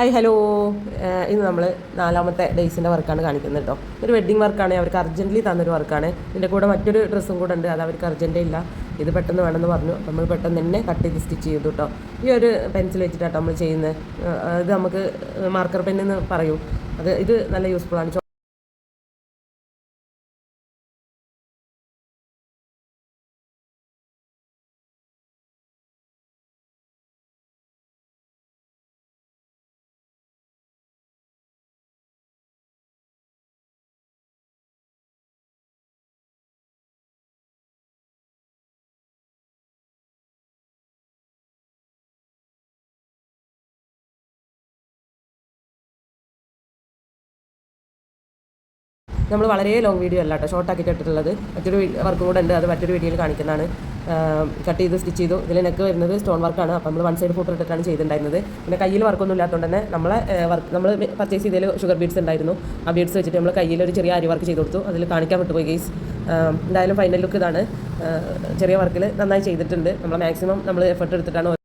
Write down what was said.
Hi hello. ഇന്ന് നമ്മൾ നാലാമത്തെ ഡേയ്സിൻ്റെ വർക്കാണ് കാണിക്കുന്നത് കേട്ടോ. ഒരു വെഡ്ഡിങ് വർക്കാണ്, അവർക്ക് അർജൻറ്റ്ലി തന്നൊരു വർക്കാണ്. ഇതിൻ്റെ കൂടെ മറ്റൊരു ഡ്രസ്സും കൂടെ ഉണ്ട്, അത് അവർക്ക് അർജൻറ്റേ ഇല്ല, ഇത് പെട്ടെന്ന് വേണമെന്ന് പറഞ്ഞു. അപ്പോൾ നമ്മൾ പെട്ടെന്ന് തന്നെ കട്ട് ചെയ്ത് സ്റ്റിച്ച് ചെയ്തു കേട്ടോ. ഈ ഒരു പെൻസിൽ വെച്ചിട്ടാട്ടോ നമ്മൾ ചെയ്യുന്നത്. ഇത് നമുക്ക് മാർക്കർ പെന്നെന്ന് പറയും. ഇത് നല്ല യൂസ്ഫുള്ളാണ്. നമ്മൾ വളരെ ലോങ് വീഡിയോ അല്ല കേട്ടോ, ഷോർട്ടാക്കിയിട്ട് ഇട്ടിട്ടുള്ളത്. മറ്റൊരു വർക്ക് കൂടെ ഉണ്ട്, അത് മറ്റൊരു വീഡിയോയിൽ കാണിക്കുന്നതാണ്. കട്ട് ചെയ്ത് സ്റ്റിച്ച് ചെയ്തു. ഇതിൽ നെക്ക് വരുന്നത് സ്റ്റോൺ വർക്കാണ്. അപ്പോൾ നമ്മൾ 1 സൈഡ് ഫൂട്ടർ ഇട്ടിട്ടാണ് ചെയ്തിട്ടുണ്ടായിരുന്നത്. പിന്നെ കയ്യിൽ വർക്കൊന്നും ഇല്ലാത്തതുകൊണ്ട് തന്നെ നമ്മൾ പർച്ചേസ് ചെയ്തതിൽ ഷുഗർ ബീഡ്സ് ഉണ്ടായിരുന്നു. ആ ബീഡ്സ് വെച്ചിട്ട് നമ്മൾ കയ്യിൽ ഒരു ചെറിയ അരി വർക്ക് ചെയ്ത് കൊടുത്തു. അതിൽ കാണിക്കാൻ വിട്ടുപോയി ഗൈസ്. എന്തായാലും ഫൈനൽ ലുക്ക് ഇതാണ്. ചെറിയ വർക്കിൽ നന്നായി ചെയ്തിട്ടുണ്ട്. നമ്മൾ മാക്സിമം നമ്മൾ എഫർട്ട് എടുത്തിട്ടാണ്